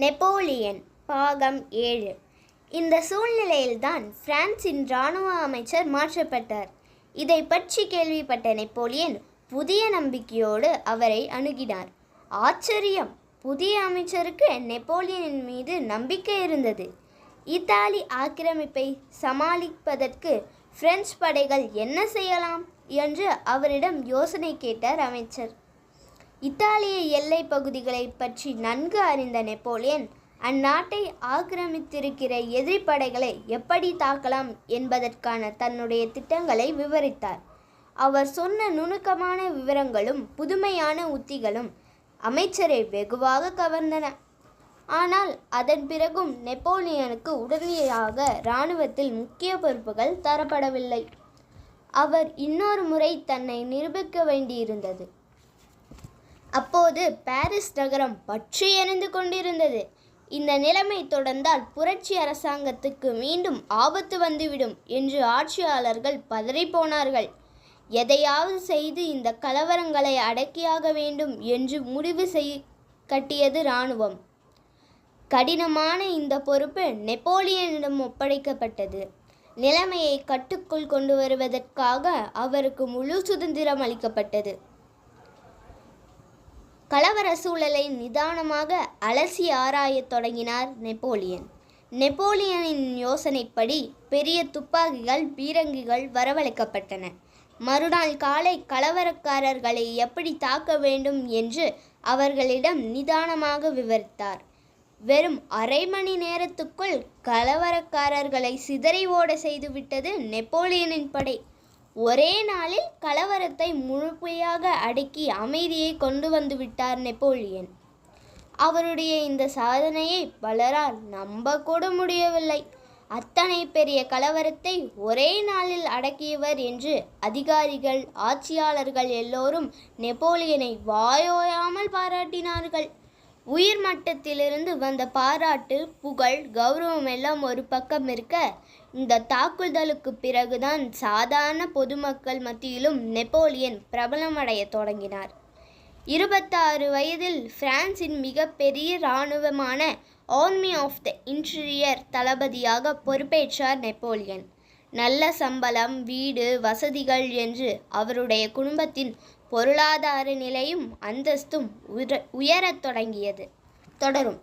Napoleon பாகம் 7. இந்த சூழ்நிலையில்தான் பிரான்சின் இராணுவ அமைச்சர் மாற்றப்பட்டார். இதை பற்றி கேள்விப்பட்ட நெப்போலியன் புதிய நம்பிக்கையோடு அவரை அணுகினார். ஆச்சரியம்! புதிய அமைச்சருக்கு நெப்போலியனின் மீது நம்பிக்கை இருந்தது. இத்தாலி ஆக்கிரமிப்பை சமாளிப்பதற்கு பிரெஞ்சு படைகள் என்ன செய்யலாம் என்று அவரிடம் யோசனை கேட்டார் அமைச்சர். இத்தாலிய எல்லை பகுதிகளை பற்றி நன்கு அறிந்த நெப்போலியன் அந்நாட்டை ஆக்கிரமித்திருக்கிற எதிரி படைகளை எப்படி தாக்கலாம் என்பதற்கான தன்னுடைய திட்டங்களை விவரித்தார். அவர் சொன்ன நுணுக்கமான விவரங்களும் புதுமையான உத்திகளும் அமைச்சரை வெகுவாக கவர்ந்தன. ஆனால் அதன் பிறகும் நெப்போலியனுக்கு உடனடியாக இராணுவத்தில் முக்கிய பொறுப்புகள் தரப்படவில்லை. அவர் இன்னொரு முறை தன்னை நிரூபிக்க வேண்டியிருந்தது. அப்போது பாரிஸ் நகரம் பற்றி எரிந்து கொண்டிருந்தது. இந்த நிலைமை தொடர்ந்தால் புரட்சி அரசாங்கத்துக்கு மீண்டும் ஆபத்து வந்துவிடும் என்று ஆட்சியாளர்கள் பதறிப்போனார்கள். எதையாவது செய்து இந்த கலவரங்களை அடக்கியாக வேண்டும் என்று முடிவு கட்டியது இராணுவம். கடினமான இந்த பொறுப்பு நெப்போலியனிடம் ஒப்படைக்கப்பட்டது. நிலைமையை கட்டுக்குள் கொண்டு வருவதற்காக அவருக்கு முழு சுதந்திரம் அளிக்கப்பட்டது. கலவர சூழலை நிதானமாக அலசி ஆராயத் தொடங்கினார் நெப்போலியன். நெப்போலியனின் யோசனைப்படி பெரிய துப்பாக்கிகள், பீரங்கிகள் வரவழைக்கப்பட்டன. மறுநாள் காலை கலவரக்காரர்களை எப்படி தாக்க வேண்டும் என்று அவர்களிடம் நிதானமாக விவரித்தார். வெறும் அரை மணி நேரத்துக்குள் கலவரக்காரர்களை சிதறி ஓட செய்துவிட்டது நெப்போலியனின் படை. ஒரே நாளில் கலவரத்தை முழுமையாக அடக்கி அமைதியை கொண்டு வந்துவிட்டார் நெப்போலியன். அவருடைய இந்த சாதனையை பலரால் நம்பக்கூட முடியவில்லை. அத்தனை பெரிய கலவரத்தை ஒரே நாளில் அடக்கியவர் என்று அதிகாரிகள், ஆட்சியாளர்கள் எல்லோரும் நெப்போலியனை வாயோயாமல் பாராட்டினார்கள். உயர் மட்டத்திலிருந்து வந்த பாராட்டு, புகழ், கௌரவம் எல்லாம் ஒரு பக்கம் இருக்க, இந்த தாக்குதலுக்கு பிறகுதான் சாதாரண பொதுமக்கள் மத்தியிலும் நெப்போலியன் பிரபலமடைய தொடங்கினார். 26 வயதில் பிரான்சின் மிகப்பெரிய இராணுவமான ஆர்மி ஆஃப் த இன்டீரியர் தளபதியாக பொறுப்பேற்றார் நெப்போலியன். நல்ல சம்பளம், வீடு, வசதிகள் என்று அவருடைய குடும்பத்தின் பொருளாதார நிலையும் அந்தஸ்தும் உயரத் தொடங்கியது. தொடரும்.